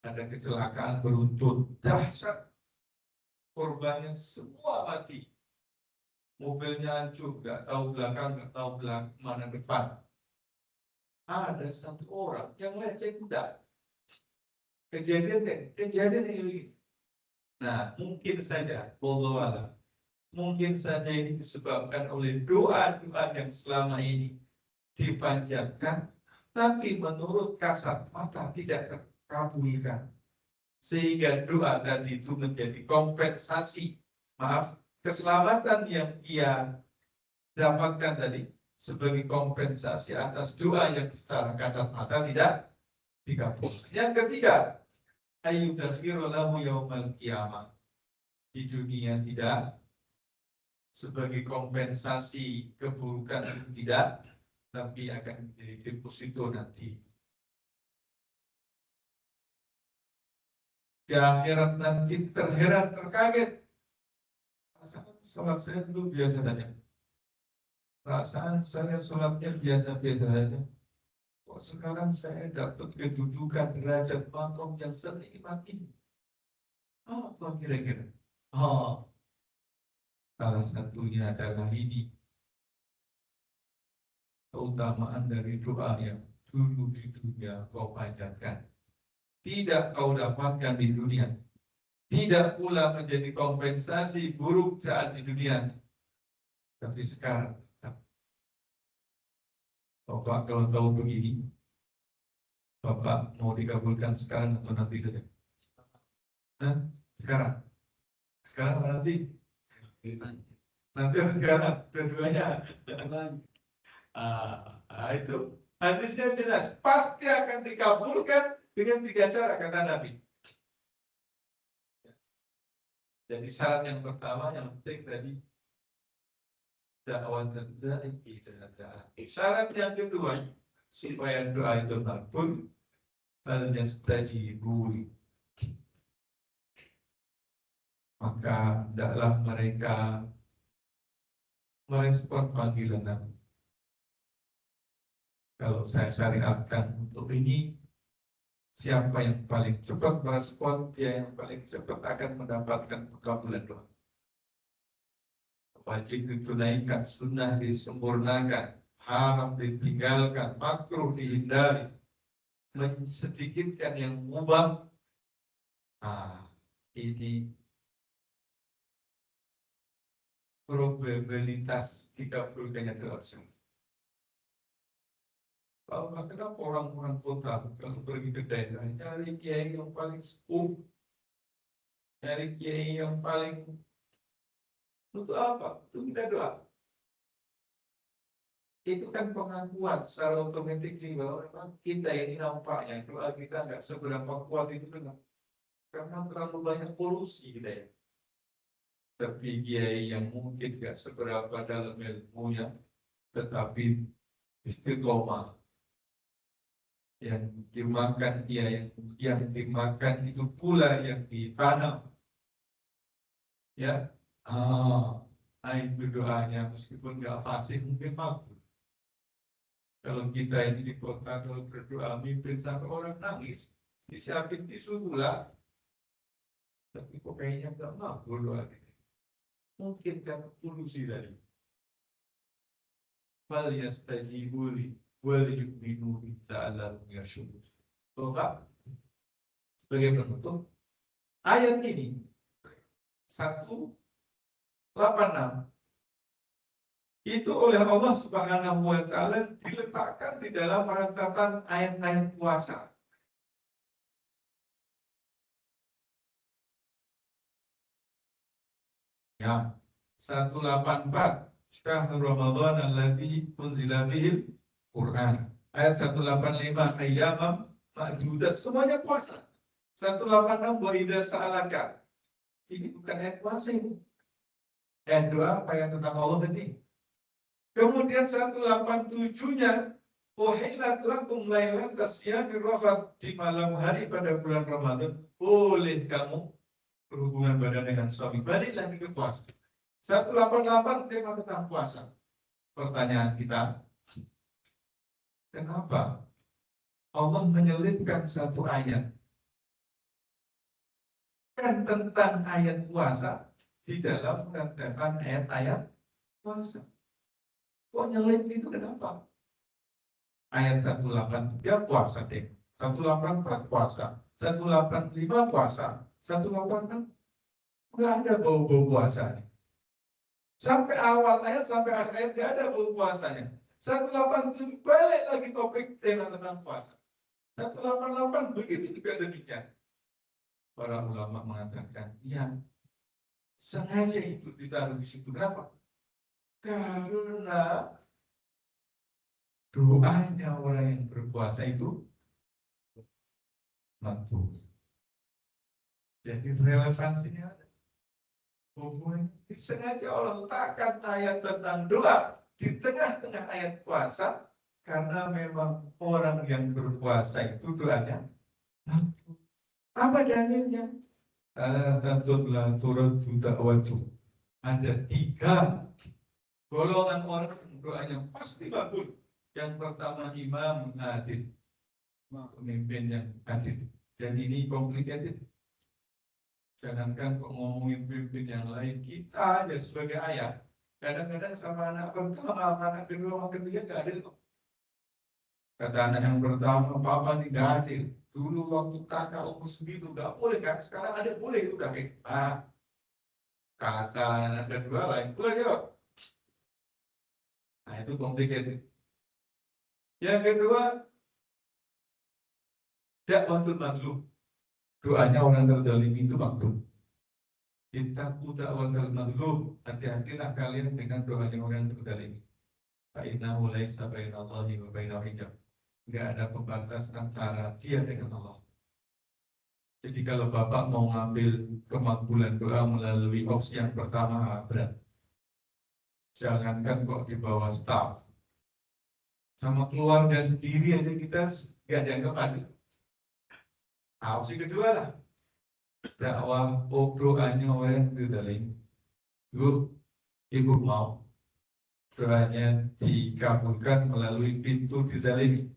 Ada kecelakaan beruntun dahsyat, korbannya semua mati, mobilnya hancur, nggak tahu belakang, nggak tahu mana depan. Ada satu orang yang lecet kuda. Kejadian ini. Nah, mungkin saja, wallahu mungkin saja ini disebabkan oleh doa-doa yang selama ini dipanjatkan, tapi menurut kasat mata tidak terkabulkan, sehingga doa tadi itu menjadi kompensasi, keselamatan yang ia dapatkan tadi sebagai kompensasi atas doa yang secara kasat mata tidak dikabulkan. Yang ketiga, ayyudakhiru lahu yaumal qiyamah. Di dunia tidak, sebagai kompensasi keburukan itu tidak, tapi akan menjadi deposito nanti. Di akhirat nanti terheran, terkaget. Perasaan sholat saya dulu biasa saja. Perasaan saya sholatnya biasa-biasa saja. Kok sekarang saya dapat kedudukan derajat makom yang senikmat ini? Apa kira-kira? Salah satunya adalah ini. Keutamaan dari doa yang dulu di dunia kau panjatkan, tidak kau dapatkan di dunia, tidak pula menjadi kompensasi buruk saat di dunia. Tapi sekarang, Bapak kalau tahu begini, Bapak mau dikabulkan sekarang atau nanti saja? Sekarang nanti atau sekarang, dua-duanya. Itu hadisnya jelas, pasti akan dikabulkan dengan 3 cara, kata Nabi. Jadi syarat yang pertama yang penting tadi dakwah dan syarat yang kedua supaya doa itu makbul falyastajibu li. Maka hendaklah mereka merespon panggilan Nabi. Kalau saya syariatkan untuk ini, siapa yang paling cepat merespon, dia yang paling cepat akan mendapatkan pengabulan doa. Wajib ditunaikan, sunnah disempurnakan, haram ditinggalkan, makruh dihindari, sedikitkan yang mubah. Ini probabilitas 30%. Kenapa orang-orang kota kalau pergi ke daerah nyari kiai yang paling sepuh, nyari kiai yang paling, untuk apa? Itu kita doa. Itu kan pengakuan secara otomatis bahwa memang kita ini nampaknya doa kita nggak seberapa kuat itu karena terlalu banyak polusi kita ya. Tapi kiai yang mungkin nggak seberapa dalam ilmunya, tetapi istiqomah, yang dimakan dia yang dimakan itu pula yang ditanam ya. Itu doanya meskipun nggak fasih mungkin mampu. Kalau kita ini di kota kalau berdoa mimpin sampai orang nangis, disiapin tisu gula, tapi kok kayaknya nggak mampu doa ini. Mungkin kan polusi tadi. Fal yastajibu li wal yu'minu bi ta'ala yarsyud. Coba sebagai penutup ayat ini 186 itu oleh Allah Subhanahu wa Ta'ala diletakkan di dalam rentetan ayat-ayat puasa. Ya, 184 Syahrul Ramadan alladzi unzila fihil Quran. Ayat 185 ayyamam ma'dudat, semuanya puasa. 186 wa idza sa'alaka. Ini bukan ayat puasa ini. Ayat doa ayat tentang Allah tadi. Kemudian 187-nya uhillat lakum lailatas siyamir rafat, di malam hari pada bulan Ramadan boleh kamu berhubungan badan dengan suami. Balik lagi ke puasa. 188 tema tentang puasa. Pertanyaan kita, kenapa Allah menyelipkan satu ayat kan tentang ayat puasa di dalam rentetan ayat-ayat puasa? Kok nyelip itu kenapa? Ayat 183 puasa deh, 184 puasa, 185 puasa, 186 nggak ada bau-bau puasanya. Sampai awal ayat sampai akhir ayat nggak ada bau puasanya. 187 balik lagi topik tema tentang puasa. 188 begitu juga demikian. Para ulama mengatakan, ya sengaja itu ditaruh di situ. Kenapa? Karena doanya orang yang berpuasa itu makbul. Jadi relevansinya ada. Hubungannya sengaja Allah letakkan ayat tentang doa di tengah-tengah ayat puasa karena memang orang yang berpuasa itu doanya makbul. Apa dalilnya? Tatullah turut da'watu. Ada 3 golongan orang doanya pasti makbul. Yang pertama imam adil, pemimpin yang adil. Dan ini complicated. Jangankan kok ngomongin pemimpin yang lain, kita aja sebagai ayah kadang-kadang sama anak pertama, anak kedua, anak ketiga gak adil. Kata anak yang pertama, papa ini gak adil. Dulu waktu kakak umur segitu gak boleh kan, sekarang ada boleh itu kakek. Kata anak kedua lain, boleh jawab. Nah itu complicated. Yang kedua, dakwatul mazlum. Doanya orang terzalim itu makbul. Ittaqu da'watal mazlum. Hati-hatilah kalian dengan doanya orang terzalim. Fa innahu laisa bainallahi wa bainahu hijab. Enggak ada pembatas antara dia dengan Allah. Jadi kalau Bapak mau ngambil kemakbulan doa melalui opsi yang pertama, berat. Jangankan kok di bawah staf. Sama keluarga sendiri aja kita nggak dianggap adil. Opsi kedua lah, dakwah doanya orang itu dari ibu mau doanya dikabulkan melalui pintu dizalimi.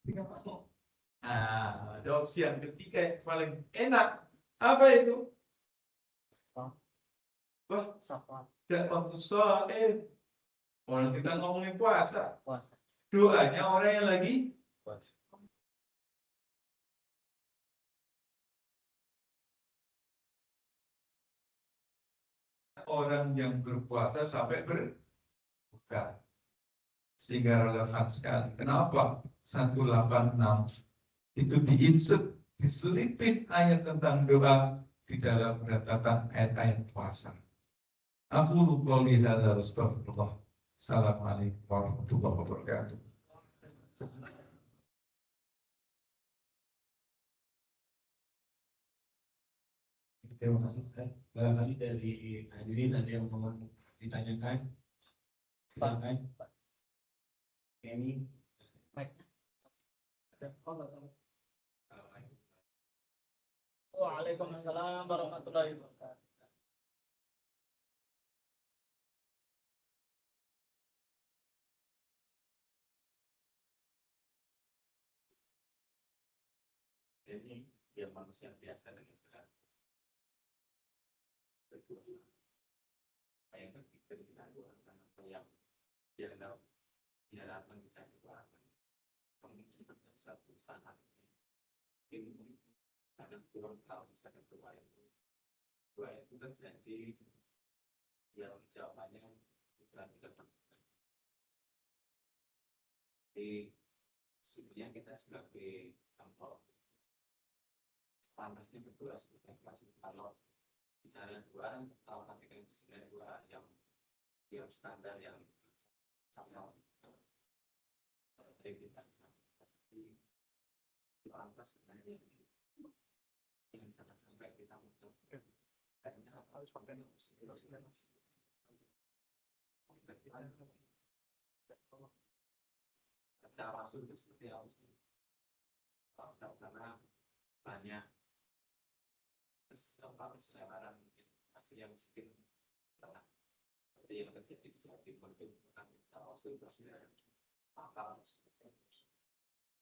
Tidak mau. Ada opsi yang ketiga yang paling enak. Apa itu? Wah, waktu sholat. Orang kita ngomongin puasa. Doanya orang yang lagi puasa. Orang yang berpuasa sampai berbuka. Sehingga relevan sekali. Kenapa? 186 itu diinsert, diselipin ayat tentang doa di dalam catatan ayat-ayat puasa. Aku lupa lihat Rasulullah. Assalamualaikum warahmatullahi wabarakatuh. Terima kasih. Barangkali dari hadirin ada yang mau ditanyakan. Silakan. Ini. Waalaikumsalam warahmatullahi wabarakatuh. Jadi dia manusia biasa dengan segala yang berpikir kita doakan apa yang dia dapat bisa doakan mungkin satu saat ini karena kurang tahu bisa doa itu terjadi yang jawabannya setelah kita di sebenarnya kita sebagai contoh pantasnya berdua seperti kalau bicara dua atau ketika itu sebenarnya dua yang standar yang sama dari kita tapi pantas sebenarnya yang sangat sampai kita untuk kayaknya harus sampai kita masuk itu seperti harus karena banyak keselebaran hasil yang sedikit telah seperti yang terjadi di Jawa Timur itu bukan hasil presiden akal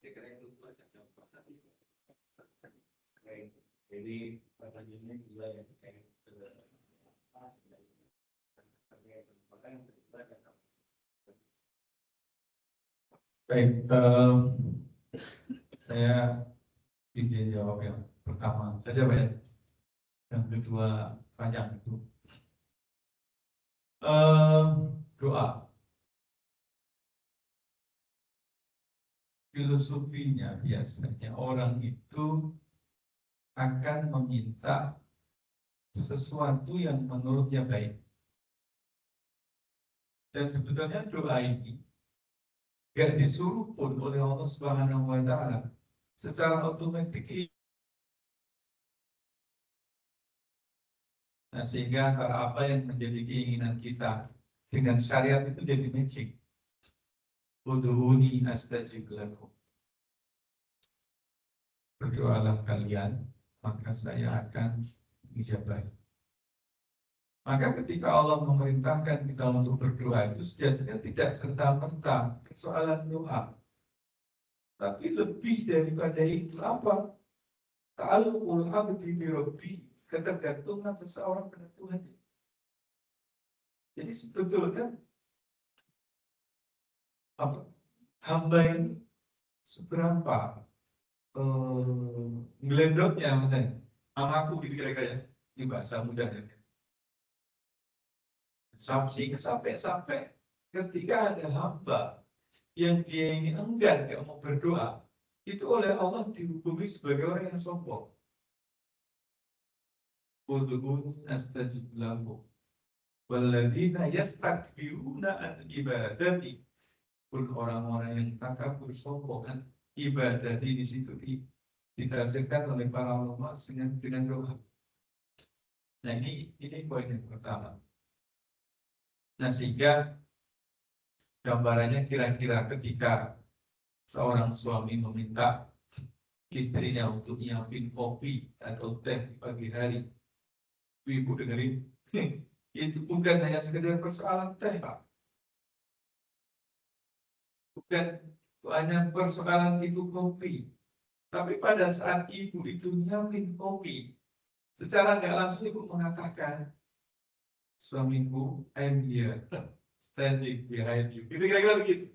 saya kira itu dua saja tadi. Baik, jadi pertanyaannya juga yang terkait Baik, saya izin jawab yang pertama saja, Pak. Yang kedua panjang itu. Doa. Filosofinya biasanya orang itu akan meminta sesuatu yang menurutnya baik. Dan sebetulnya doa ini gak disuruh pun oleh Allah Subhanahu wa Ta'ala. Secara otomatis. Nah, sehingga antara apa yang menjadi keinginan kita dengan syariat itu jadi matching. Udhuni astajib lakum. Berdoalah kalian, maka saya akan menjawab. Maka ketika Allah memerintahkan kita untuk berdoa itu sejatinya tidak serta-merta persoalan doa. Tapi lebih daripada itu apa? Ta'alluqul abdi bi rabbi, ketergantungan seseorang pada Tuhan. Jadi sebetulnya apa? Hamba ini seberapa ngelendotnya misalnya amaku gitu kira-kira di bahasa mudanya. Sampai ketika ada hamba yang dia ingin enggan dia mau berdoa, itu oleh Allah dihukumi sebagai orang yang sombong. Udhuni astajib lakum walladzina yastakbiruna an ibadati. Pun orang-orang yang takabur sombong an ibadati di situ ditafsirkan oleh para ulama dengan doa. Nah ini poin yang pertama. Nah sehingga gambarannya kira-kira ketika seorang suami meminta istrinya untuk nyiapin kopi atau teh di pagi hari. Ibu dengerin, itu bukan hanya sekedar persoalan teh, Pak. Bukan hanya persoalan itu kopi. Tapi pada saat ibu itu nyiapin kopi, secara nggak langsung ibu mengatakan, suamiku, I'm here, standing behind you. Itu kira-kira begitu.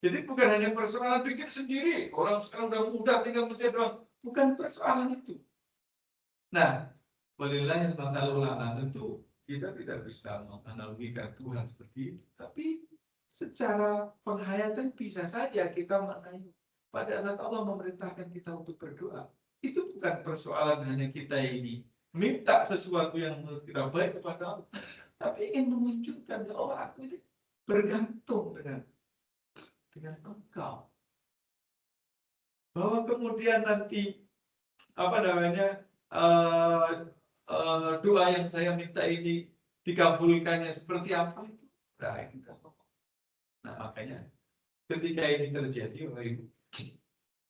Jadi bukan hanya persoalan bikin sendiri, orang sekarang udah mudah tinggal mencet doang. Bukan persoalan itu. Nah, walillahil mathalul a'la, tentu kita tidak bisa menganalogikan Tuhan seperti itu. Tapi secara penghayatan bisa saja kita maknai. Pada saat Allah memerintahkan kita untuk berdoa, itu bukan persoalan hanya kita ini minta sesuatu yang menurut kita baik kepada Allah, tapi ingin menunjukkan ya Allah, aku ini bergantung dengan engkau. Bahwa kemudian nanti doa yang saya minta ini dikabulkannya seperti apa itu? Nah, itu kan. Nah, makanya ketika ini terjadi,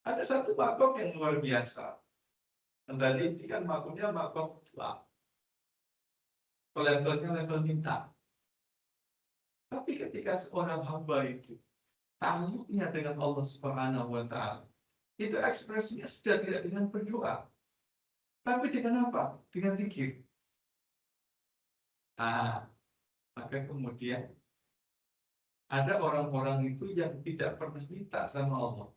ada satu makom yang luar biasa. Tadi ini kan makomnya makom doa. Levelnya level minta. Tapi ketika seorang hamba itu takluknya dengan Allah Subhanahu wa Ta'ala, itu ekspresinya sudah tidak dengan berdoa, tapi dengan apa? Dengan zikir. Maka kemudian ada orang-orang itu yang tidak pernah minta sama Allah.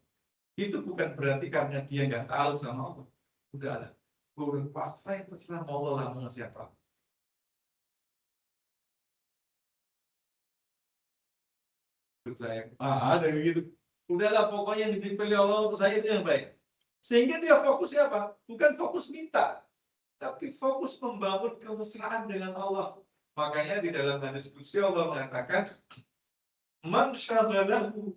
Itu bukan berarti karena dia nggak tahu sama Allah. Udah ada. Gue pasrah, terserah Allah lah mau siapa. Ada begitu. Udahlah, pokoknya yang dipilih Allah untuk saya itu yang baik. Sehingga dia fokusnya apa? Bukan fokus minta, tapi fokus membangun kemesraan dengan Allah. Makanya di dalam hadis qudsi Allah mengatakan, man syaghalahu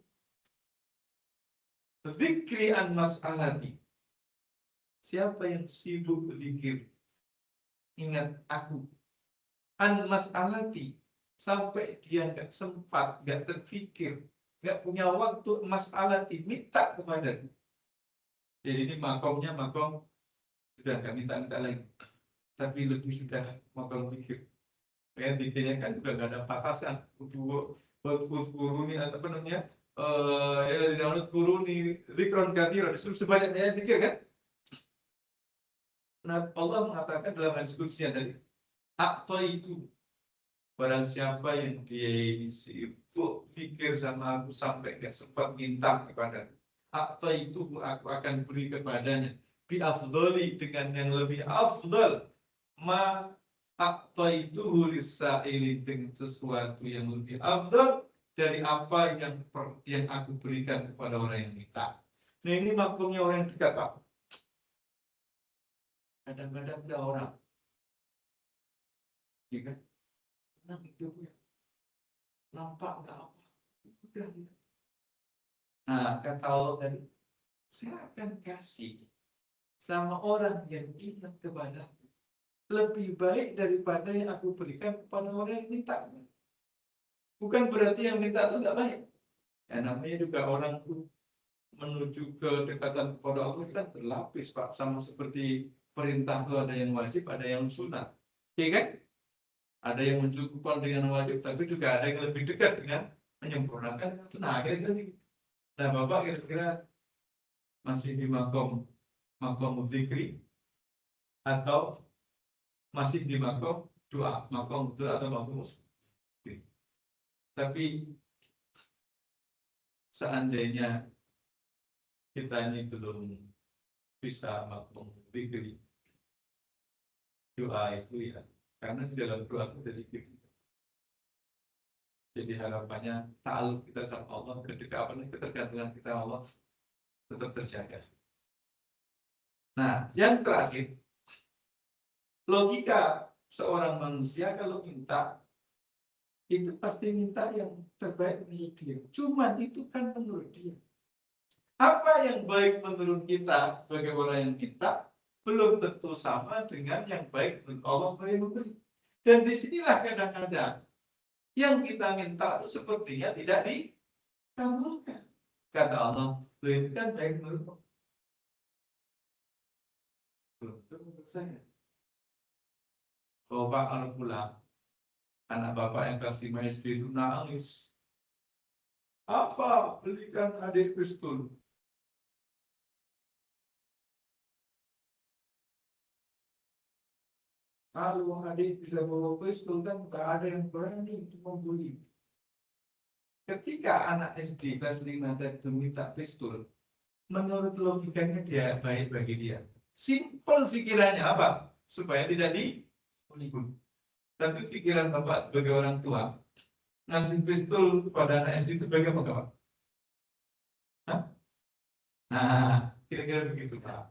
dzikri an mas'alati. Siapa yang sibuk berzikir, ingat aku, an mas'alati, sampai dia nggak sempat, nggak terfikir, nggak punya waktu mas'alati, minta kepada. Jadi ini makomnya makom sudah nggak minta-minta lagi, tapi lebih sudah makom pikir. Kayak pikirnya kan juga nggak ada batasan. Kuruni apa namanya? Dalam kuruni zikron katsira, disuruh sebanyak-banyaknya zikir kan? Nah, Allah mengatakan dalam hadis qudsi tadi, akto itu barang siapa yang dia sibuk pikir sama aku sampai nggak sempat minta kepada akto itu aku akan beri kepadanya bi afdhali, dengan yang lebih afdal, ma akto itu lisaili, dengan sesuatu yang lebih afdal dari apa yang aku berikan kepada orang yang minta. Nah, ini makomnya orang yang dekat, Pak. Kadang-kadang ada orang, ya kan? Tenang hidupnya, nampak nggak apa, udah. Nah, kata Allah tadi, saya akan kasih sama orang yang ingat kepadaku lebih baik daripada yang aku berikan kepada orang yang minta. Bukan berarti yang minta itu nggak baik. Ya, namanya juga orang itu menuju kedekatan kepada Allah kan berlapis, Pak, sama seperti perintah itu ada yang wajib, ada yang sunat, ya kan? Ada yang mencukupkan dengan wajib, tapi juga ada yang lebih dekat dengan menyempurnakan itu. Nah, kira-kira. Nah, Bapak kira-kira masih di makom zikri atau masih di makom doa, makom doa atau makom zikri? Tapi seandainya kita ini belum bisa makom zikri, doa itu ya, karena di dalam doa itu dari zikri. Jadi harapannya ta'aluk kita sama Allah, kedekatan, ketergantungan kita Allah tetap terjaga. Nah, yang terakhir, logika seorang manusia kalau minta, itu pasti minta yang terbaik menurut dia. Cuman itu kan menurut dia. Apa yang baik menurut kita sebagai orang yang minta, belum tentu sama dengan yang baik menurut Allah sebagai memberi. Dan disinilah kadang-kadang yang kita minta itu sepertinya tidak dikabulkan. Kata Allah, itu kan baik menurut Allah. Belum selesai. Bapak kalau pulang, anak bapak yang kelas 5 SD itu nangis. Apa? Belikan adik pistol. Kalau adik bisa bawa pistol kan tak ada yang berani untuk membuli. Ketika anak SD kelas 5 itu minta pistol, menurut logikanya dia baik bagi dia. Simpel pikirannya apa? Supaya tidak dibuli. Tapi pikiran bapak sebagai orang tua, ngasih pistol kepada anak SD itu bagaimana Pak? Hah? Nah, kira-kira begitu Pak.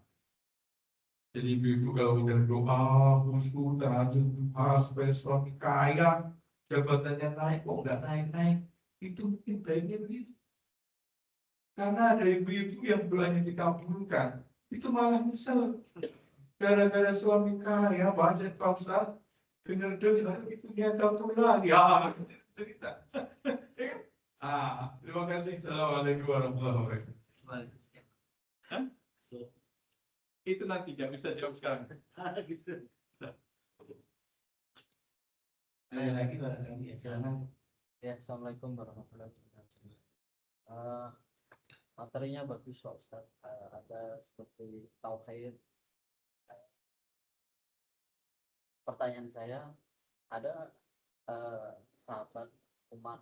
Jadi ibu kalau udah doa, khusyuk, tahajud, doa supaya suami kaya, jabatannya naik, kok nggak naik-naik, itu mungkin baiknya begitu. Karena ada ibu-ibu yang doanya dikabulkan, itu malah nyesel. Gara-gara suami kaya, banyak Pak Ustaz, dengar-dengar itu dia kabur lagi. Cerita. Ya kan? Terima kasih. Assalamualaikum warahmatullahi wabarakatuh. Hah? Itu nanti nggak bisa jawab sekarang. Gitu. Saya lagi barangkali ya, silakan. Ya, Assalamualaikum warahmatullahi wabarakatuh. Materinya bagus Pak Ustaz. Ada seperti tauhid. Pertanyaan saya, ada sahabat Umar,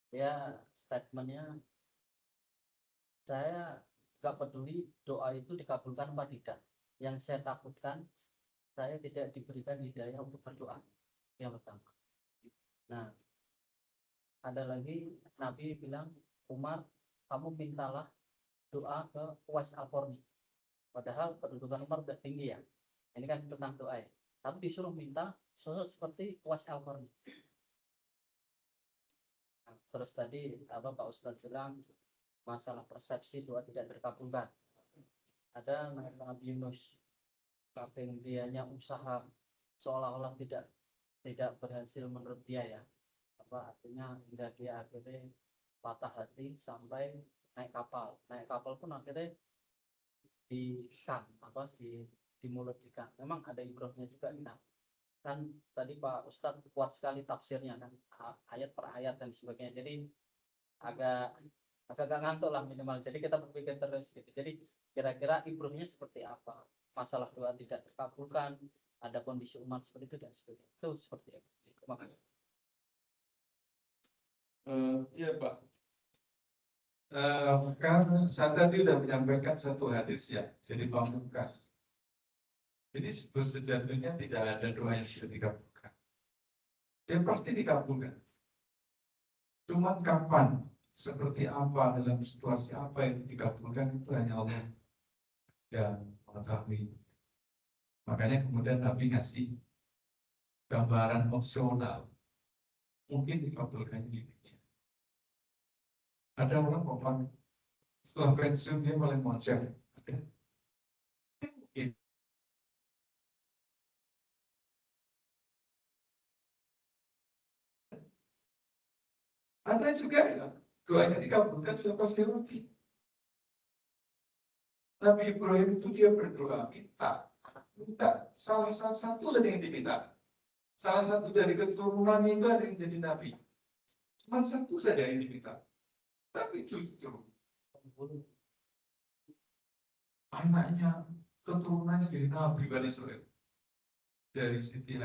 ya statementnya, saya nggak peduli doa itu dikabulkan apa tidak. Yang saya takutkan, saya tidak diberikan hidayah untuk berdoa. Yang pertama. Nah, ada lagi Nabi bilang, Umar, kamu mintalah doa ke Uwais Al-Qarni. Padahal kedudukan Umar udah tinggi ya. Ini kan tentang doa ya. Tapi disuruh minta sosok seperti Uwais Al-Qarni. Nah, terus tadi apa Pak Ustadz bilang masalah persepsi doa tidak terkabulkan. Ada Nabi Yunus, saking dianya usaha seolah-olah tidak berhasil menurut dia ya. Apa artinya hingga dia akhirnya patah hati sampai naik kapal pun akhirnya di ikan di mulut ikan. Memang ada ibrohnya juga kita kan tadi Pak Ustadz kuat sekali tafsirnya kan, ayat per ayat dan sebagainya, jadi agak ngantuk lah minimal, jadi kita berpikir terus gitu. Jadi kira-kira ibrohnya seperti apa, masalah doa tidak terkabulkan, ada kondisi umat seperti itu dan sebagainya, itu seperti apa? Terima kasih. Iya Pak. Kan saya tadi sudah menyampaikan satu hadis ya, jadi pamungkas. Jadi sejatinya tidak ada doa yang bisa dikabulkan. Dia pasti dikabulkan. Cuman kapan, seperti apa, dalam situasi apa yang dikabulkan itu hanya Allah yang mengetahui. Makanya kemudian Nabi ngasih gambaran opsional, mungkin dikabulkan di dunia. Ada orang ngomong setelah pensiun dia paling moncer. Mungkin. Ada juga ya, doanya dikabulkan siapa sih mati. Nabi Ibrahim itu dia berdoa, minta salah satu saja yang diminta. Salah satu dari keturunannya itu ada yang jadi nabi. Cuma satu saja yang diminta. Tapi justru anaknya, keturunannya dari Nabi Bani Israel. Dari Siti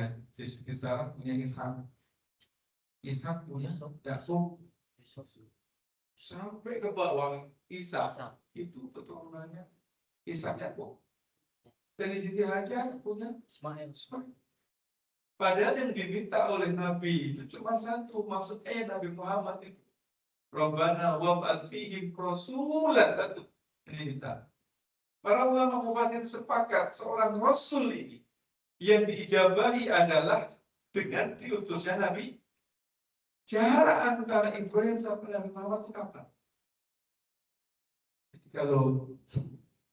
Sarah punya Ishak. Ishak punya Yakub. Sampai ke bawah Ishak itu keturunannya Ishak Yakub. Dari Siti Hajar punya Ismail. Padahal yang diminta oleh Nabi itu cuma satu, maksudnya Nabi Muhammad itu. Rabbana wab'ats fihim rasulan, satu. Ini minta. Para ulama mufasir sepakat seorang rasul ini yang diijabahi adalah dengan diutusnya Nabi. Jarak antara Ibrahim sampai Nabi Muhammad itu kapan? Jadi kalau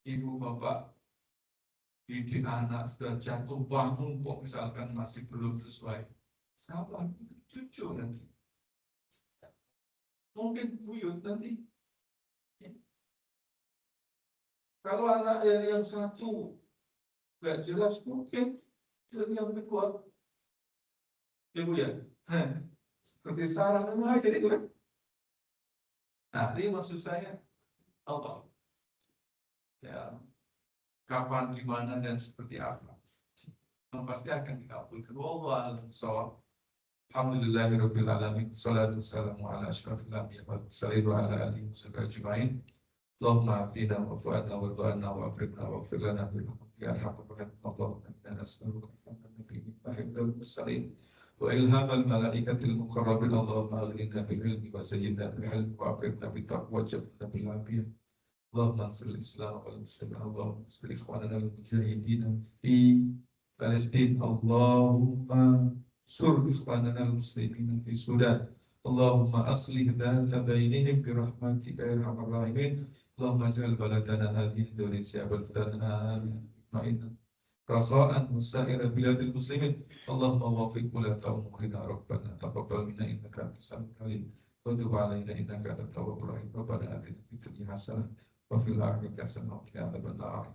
ibu bapak didik anak sudah jatuh bangun kok misalkan masih belum sesuai, sabar, cucu nanti. Mungkin buyut nanti. Kalau anak yang satu nggak jelas mungkin yang lebih kuat. Ya Bu ya, seperti sarang memang aja itu kan. Nah, ini maksud saya Allah. Ya, kapan, di mana, dan seperti apa. Yang pasti akan dikabulkan. Wallahu a'lam bishawab. Alhamdulillahirabbil alamin. Shalatu wassalamu ala asyrafil anbiya'i wal mursalin wa ala alihi washabihi ajma'in. Allahumma afina wa'fu'anna warḍa'na wa'afirna wa'afir lana bi rahmatika Allahumma inna nas'aluka al-fahma nabiyyin wa hifdzal mursalin wa ilhamal malaikatil muqarrabin Allahumma aghnina bil ilmi wa zayyinna bil ilmi wa aqimna bit taqwa wa jannibna bil afiyah. Allahumma ansuril Islam wal muslimin Allahumma ansur ikhwanana al mujahidin fi Palestina Allahumma sur ikhwanana al muslimin fi Sudan Allahumma aslih dhata bainihim bi rahmatika ya arhamar rahimin Allahumma ij'al baladana hadhihi Indonesia baldan mutma'innan rakha'an musa'ira biladil muslimin Allahumma waffiq ulata umurina rabbana taqabbal minna innaka antas samiul alim wa tub 'alaina innaka antat tawwabur rahim rabbana atina fid dunya hasanah wa fil akhirati hasanah wa qina adzabannar